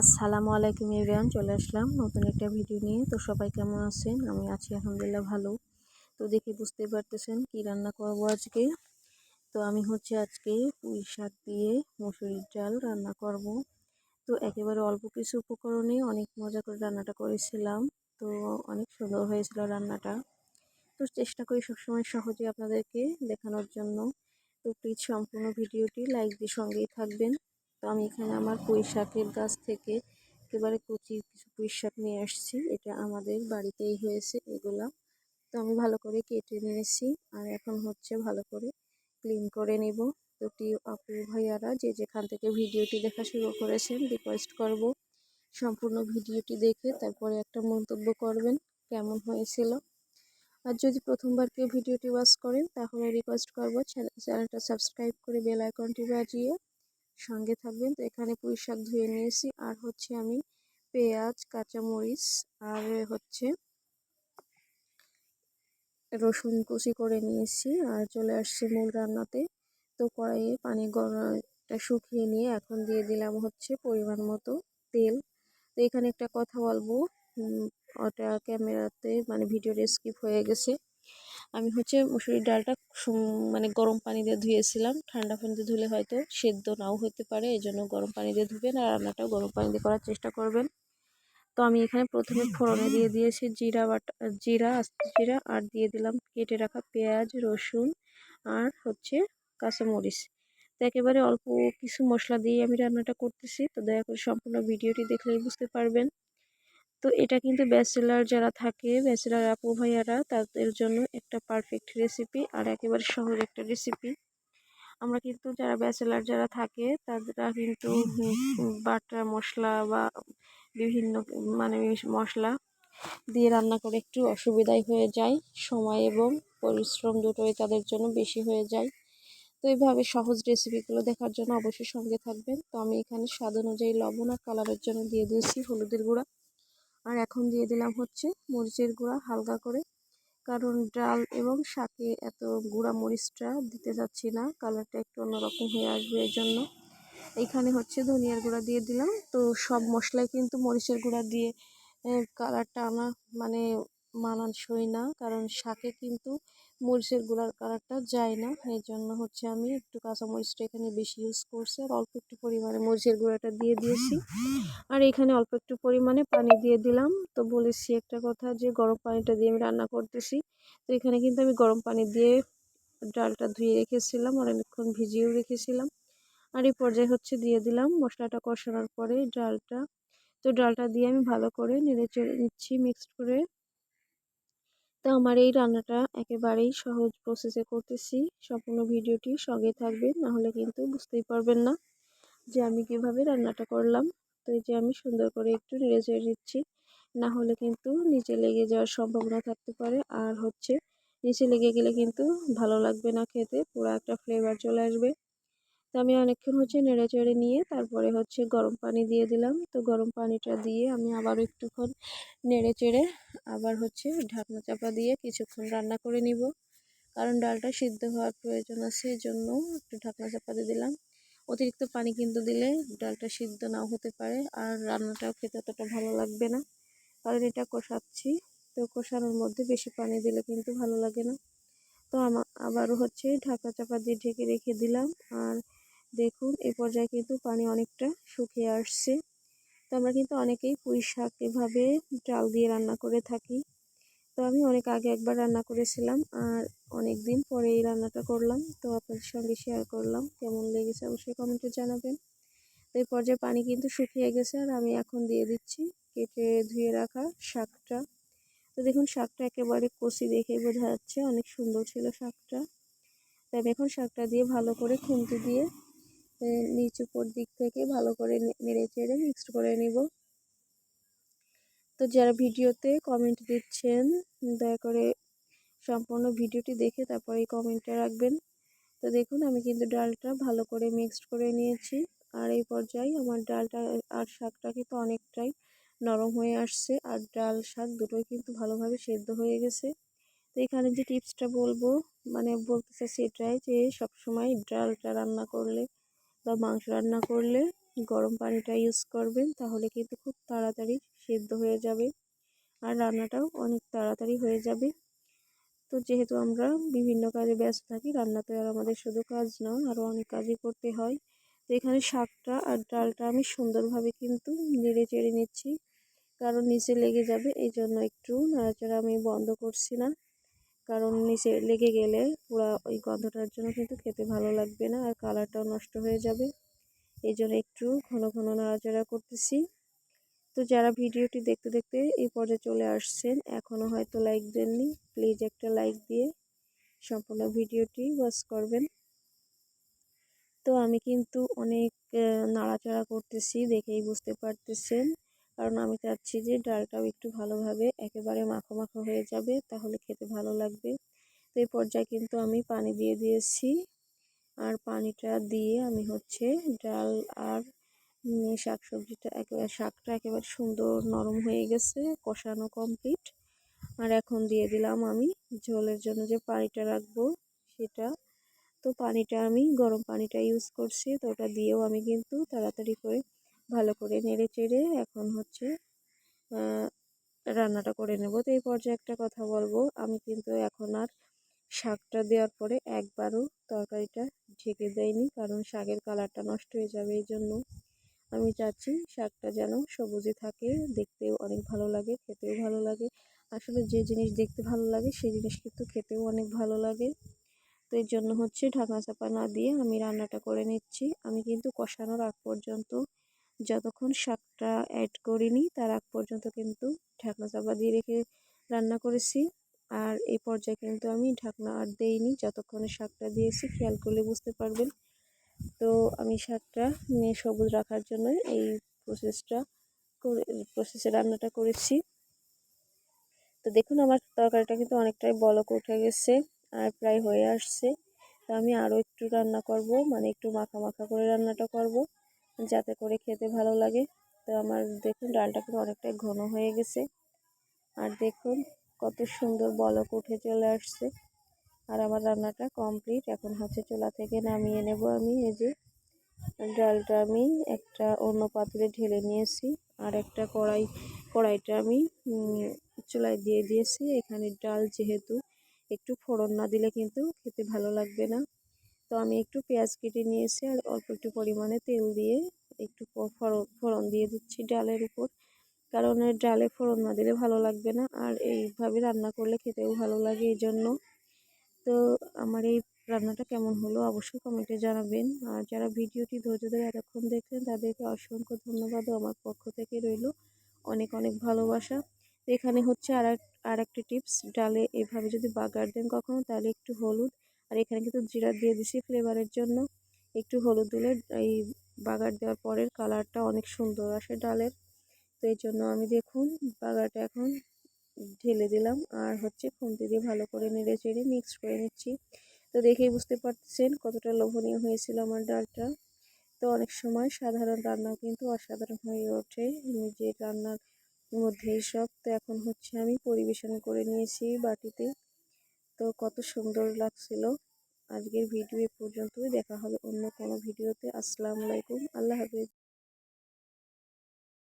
আসসালামু আলাইকুম এভরিওয়ান, চলে আসলাম নতুন একটা ভিডিও নিয়ে। তো সবাই কেমন আছেন? আমি আছি আলহামদুলিল্লাহ ভালো। তো দেখে বুঝতে পারতেছেন কি রান্না করব আজকে। তো আমি আজকে পুঁই শাক দিয়ে মসুরির ডাল রান্না করব। তো একেবারে অল্প কিছু উপকরণে অনেক মজা করে রান্নাটা করেছিলাম। তো অনেক সুন্দর হয়েছিল রান্নাটা। তো চেষ্টা করি সবসময় সহজে আপনাদেরকে দেখানোর জন্য। তো প্লিজ সম্পূর্ণ ভিডিওটি লাইক দিয়ে সঙ্গেই থাকবেন। তো আমি এখানে আমার পুঁই শাকের গাছ থেকে একেবারে কচি কিছু পুঁই শাক নিয়ে আসছি। এটা আমাদের বাড়িতেই হয়েছে এগুলা। তো আমি ভালো করে কেটে নিয়েছি আর এখন ভালো করে ক্লিন করে নিব। তো প্রিয় আপু ভাইয়ারা যে যেখান থেকে ভিডিওটি দেখা শুরু করেছেন, রিকোয়েস্ট করব সম্পূর্ণ ভিডিওটি দেখে তারপরে একটা মন্তব্য করবেন কেমন হয়েছিল। আর যদি প্রথমবার কেউ ভিডিওটি ওয়াচ করেন তাহলে রিকোয়েস্ট করব চ্যানেলটা সাবস্ক্রাইব করে বেল আইকনটি বাজিয়ে সঙ্গে থাকবেন। তো এখানে পুঁই শাক ধুয়ে নিয়েছি আর আমি পেঁয়াজ, কাঁচামরিচ আর রসুন কুচি করে নিয়েছি আর চলে আসছে মূল রান্নাতে। তো কড়াইয়ে পানি গরমটা শুকিয়ে নিয়ে এখন দিয়ে দিলাম পরিমাণ মতো তেল। তো এখানে একটা কথা বলবো, ওটা ক্যামেরাতে মানে ভিডিওটা স্কিপ হয়ে গেছে। আমি মুসুরির ডালটা গরম পানি দিয়ে ধুয়েছিলাম। ঠান্ডা পানিতে ধুলে হয়তো সেদ্ধ নাও হতে পারে, এই জন্য গরম পানি দিয়ে ধুবেন আর রান্নাটাও গরম পানি দিয়ে করার চেষ্টা করবেন। তো আমি এখানে প্রথমে ফোড়নে দিয়ে দিয়েছি জিরা, আস্ত জিরা, আর দিয়ে দিলাম কেটে রাখা পেঁয়াজ, রসুন আর কাঁচামরিচ। তো একেবারে অল্প কিছু মশলা দিয়ে আমি রান্নাটা করতেছি। তো দয়া করে সম্পূর্ণ ভিডিওটি দেখলেই বুঝতে পারবেন। তো এটা কিন্তু ব্যাচেলার যারা থাকে, ব্যাচেলার আপু ভাইয়ারা, তাদের জন্য একটা পারফেক্ট রেসিপি আর একেবারে সহজ একটা রেসিপি। আমরা কিন্তু যারা ব্যাচেলার যারা থাকে তারা কিন্তু বাটা মশলা বা বিভিন্ন মশলা দিয়ে রান্না করে একটু অসুবিধাই হয়ে যায়, সময় এবং পরিশ্রম দুটোই তাদের জন্য বেশি হয়ে যায়। তো এইভাবে সহজ রেসিপিগুলো দেখার জন্য অবশ্যই সঙ্গে থাকবেন। তো আমি এখানে স্বাদ অনুযায়ী লবণ আর কালারের জন্য দিয়ে দিয়েছি হলুদের গুঁড়া, আর এখন দিয়ে দিলাম মরিচের গুঁড়া হালকা করে, কারণ ডাল এবং শাকে এত গুঁড়া মরিচটা দিতে যাচ্ছি না, কালারটা একটু অন্যরকম হয়ে আসবে এই জন্য। এইখানে ধনিয়ার গুঁড়া দিয়ে দিলাম। তো সব মশলাই কিন্তু মরিচের গুঁড়া দিয়ে কালারটা আমার মানানসই না, কারণ শাকে কিন্তু মরিচের গুঁড়ার কালারটা যায় না। এই জন্য আমি একটু কাঁচামরিচটা এখানে বেশি ইউজ করছি আর অল্প একটু পরিমাণে মরিচের গুঁড়াটা দিয়ে দিয়েছি। আর এখানে অল্প একটু পরিমাণে পানি দিয়ে দিলাম। তো বলেছি একটা কথা যে গরম পানিটা দিয়ে আমি রান্না করতেছি। তো এখানে কিন্তু আমি গরম পানি দিয়ে ডালটা ধুয়ে রেখেছিলাম আর অনেকক্ষণ ভিজিয়েও রেখেছিলাম। আর এই পর্যায়ে দিয়ে দিলাম মশলাটা কষানোর পরে ডালটা। তো ডালটা দিয়ে আমি ভালো করে নেড়ে চেড়ে নিচ্ছি মিক্সড করে। তো আমার এই রান্নাটা একেবারেই সহজ প্রসেসে করতেছি। সম্পূর্ণ ভিডিওটি সঙ্গে থাকবেন, নাহলে কিন্তু বুঝতেই পারবেন না যে আমি কিভাবে রান্নাটা করলাম। তো এই যে আমি সুন্দর করে একটু নেড়ে চেড়ে দিচ্ছি, না হলে কিন্তু নিচে লেগে যাওয়ার সম্ভাবনা থাকতে পারে। আর নিচে লেগে গেলে কিন্তু ভালো লাগবে না খেতে, পুরো একটা ফ্লেভার চলে আসবে। তো আমি অনেকক্ষণ নেড়ে চেড়ে নিয়ে তারপরে গরম পানি দিয়ে দিলাম। তো গরম পানিটা দিয়ে আমি আবারও একটুক্ষণ নেড়ে চেড়ে আবার ঢাকনা চাপা দিয়ে কিছুক্ষণ রান্না করে নিব, কারণ ডালটা সিদ্ধ হওয়ার প্রয়োজন আছে, এই জন্য একটু ঢাকনা চাপা দিয়ে দিলাম। অতিরিক্ত পানি কিন্তু দিলে ডালটা সিদ্ধ নাও হতে পারে আর রান্নাটাও খেতে অতটা ভালো লাগবে না, কারণ এটা কষাচ্ছি। তো কষানোর মধ্যে বেশি পানি দিলে কিন্তু ভালো লাগে না। তো আবারও ঢাকা চাপা দিয়ে ঢেকে রেখে দিলাম। আর দেখুন এই পর্যায়ে কিন্তু পানি অনেকটা শুকিয়ে আসছে। তো আমরা কিন্তু অনেকেই পুঁই শাক এভাবে ডাল দিয়ে রান্না করে থাকি। তো আমি অনেক আগে একবার রান্না করেছিলাম আর অনেক দিন পরে এই রান্নাটা করলাম। তো আপনাদের সঙ্গে শেয়ার করলাম, কেমন লেগেছে অবশ্যই কমেন্টে জানাবেন। তো এই পর্যায়ে পানি কিন্তু শুকিয়ে গেছে আর আমি এখন দিয়ে দিচ্ছি কেটে ধুয়ে রাখা শাকটা। তো দেখুন শাকটা একেবারে কচি দেখে বোঝা যাচ্ছে, অনেক সুন্দর ছিল শাকটা। তো আমি এখন শাকটা দিয়ে ভালো করে খুন্তি দিয়ে নিচ উপর দিক থেকে ভালো করে নেড়ে চেড়ে মিক্সড করে নিব। তো যারা ভিডিওতে কমেন্ট দিচ্ছেন দয়া করে সম্পূর্ণ ভিডিওটি দেখে তারপরে কমেন্টটা রাখবেন। তো দেখুন আমি কিন্তু ডালটা ভালো করে মিক্সড করে নিয়েছি আর এই পর্যায়ে আমার ডালটা আর শাকটা কিন্তু অনেকটাই নরম হয়ে আসছে আর ডাল শাক দুটোই কিন্তু ভালোভাবে সেদ্ধ হয়ে গেছে। তো এখানে যে টিপসটা বলবো বলতে চাচ্ছি এটাই যে সবসময় ডালটা রান্না করলে বা মাংস রান্না করলে গরম পানিটা ইউজ করবেন, তাহলে কিন্তু খুব তাড়াতাড়ি সেদ্ধ হয়ে যাবে আর রান্নাটাও অনেক তাড়াতাড়ি হয়ে যাবে। তো যেহেতু আমরা বিভিন্ন কাজে ব্যস্ত থাকি, রান্না তো আর আমাদের শুধু কাজ নয়, আরও অনেক কাজই করতে হয়। তো এখানে শাকটা আর ডালটা আমি সুন্দরভাবে কিন্তু নেড়ে চেড়ে নিচ্ছি, কারণ নিচে লেগে যাবে, এই জন্য একটু নাড়াচাড়া আমি বন্ধ করছি না। কারণ নিচে লেগে গেলে পুরো ওই গন্ধটার জন্য কিন্তু খেতে ভালো লাগবে না আর কালারটাও নষ্ট হয়ে যাবে। এই জন্য একটু ঘন ঘন নাড়াচাড়া করতেছি। তো যারা ভিডিওটি দেখতে দেখতে এই পর্যায়ে চলে আসছেন, এখনও হয়তো লাইক দেননি, প্লিজ একটা লাইক দিয়ে সম্পূর্ণ ভিডিওটি ওয়াচ করবেন। তো আমি কিন্তু অনেক নাড়াচাড়া করতেছি, দেখেই বুঝতে পারতেছেন, কারণ আমি চাচ্ছি যে ডালটাও একটু ভালোভাবে একেবারে মাখো মাখো হয়ে যাবে, তাহলে খেতে ভালো লাগবে। তো এই পর্যায়ে কিন্তু আমি পানি দিয়ে দিয়েছি, আর পানিটা দিয়ে আমি হচ্ছে ডাল আর শাকটা একেবারে সুন্দর নরম হয়ে গেছে, কষানো কমপ্লিট। আর এখন দিয়ে দিলাম আমি ঝোলের জন্য যে পানিটা রাখবো সেটা। তো পানিটা আমি গরম পানিটা ইউজ করছি, তো ওটা দিয়েও আমি কিন্তু তাড়াতাড়ি করে ভালো করে নেড়ে চেড়ে এখন হচ্ছে রান্নাটা করে নেব। তো এই পর্যায়ে একটা কথা বলবো, আমি কিন্তু এখন আর শাকটা দেওয়ার পরে একবারও তরকারিটা ঢেকে দেয়নি, কারণ শাকের কালারটা নষ্ট হয়ে যাবে। এই জন্য আমি চাচ্ছি শাকটা যেন সবুজে থাকে, দেখতেও অনেক ভালো লাগে, খেতেও ভালো লাগে। আসলে যে জিনিস দেখতে ভালো লাগে সেই জিনিস কিন্তু খেতেও অনেক ভালো লাগে। তো এর জন্য হচ্ছে ঢাকনা চাপা না দিয়ে আমি রান্নাটা করে নিচ্ছি। আমি কিন্তু কষানোর আগ পর্যন্ত, যতক্ষণ শাকটা অ্যাড করিনি তার আগ পর্যন্ত কিন্তু ঢাকনা চাপা দিয়ে রেখে রান্না করেছি। আর এই পর্যায়ে কিন্তু আমি ঢাকনা আর দেইনি, যতক্ষণে শাকটা দিয়েছি খেয়াল করলে বুঝতে পারবেন। তো আমি শাকটা সবুজ রাখার জন্য এই প্রসেসে রান্নাটা করেছি। তো দেখুন আমার তরকারিটা কিন্তু অনেকটাই বলক উঠে গেছে আর প্রায় হয়ে আসছে। তো আমি আরও একটু রান্না করব, মানে একটু মাখা মাখা করে রান্নাটা করব, যাতে করে খেতে ভালো লাগে। তো আমার দেখুন ডালটা কিন্তু অনেকটাই ঘন হয়ে গেছে, আর দেখুন কত সুন্দর বলক উঠে চলে আসছে। আর আমার রান্নাটা কমপ্লিট, এখন হচ্ছে চুলা থেকে নামিয়ে নেব আমি। এই যে ডালটা আমি একটা অন্য পাত্রে ঢেলে নিয়েছি, আর একটা কড়াইটা আমি চুলায় দিয়ে দিয়েছি। এখানে ডাল যেহেতু একটু ফোড়ন না দিলে কিন্তু খেতে ভালো লাগবে না। তো আমি একটু পেঁয়াজ কেটে নিয়েছি আর অল্প একটু পরিমাণে তেল দিয়ে একটু ফোড়ন দিয়ে দিচ্ছি ডালের উপর, কারণ ডালে ফোড়ন না দিলে ভালো লাগবে না, আর এইভাবে রান্না করলে খেতেও ভালো লাগে এই জন্য। তো আমার এই রান্নাটা কেমন হলো অবশ্যই কমেন্টে জানাবেন। আর যারা ভিডিওটি ধৈর্য ধরে এতক্ষণ দেখলেন তাদেরকে অসংখ্য ধন্যবাদ, আমার পক্ষ থেকে রইল অনেক অনেক ভালোবাসা। তো এখানে হচ্ছে আর একটা টিপস, ডালে এভাবে যদি বাগার দেন কখনো, তাহলে একটু হলুদ, আর এখানে কিন্তু জিরা দিয়ে দিছি ফ্লেভারের জন্য। একটু হলুদ দিলে এই বাগার দেওয়ার পরের কালারটা অনেক সুন্দর আসে ডালের। তো এই জন্য আমি দেখুন বাগারটা এখন ঢেলে দিলাম, আর হচ্ছে খুন্তি দিয়ে ভালো করে নেড়ে চেড়ে মিক্স করে নিচ্ছি। তো দেখেই বুঝতে পারছেন কতটা লোভনীয় হয়েছিল আমার ডালটা। তো অনেক সময় সাধারণ রান্নাও কিন্তু অসাধারণ হয়ে ওঠে, নিজের রান্নার মধ্যেই সব। তো এখন হচ্ছে আমি পরিবেশন করে নিয়েছি বাটিতে। তো কত সুন্দর লাগছিল। আজকের ভিডিও এ পর্যন্তই, দেখা হবে অন্য কোনো ভিডিওতে। আসসালামু আলাইকুম, আল্লাহ হাফেজ।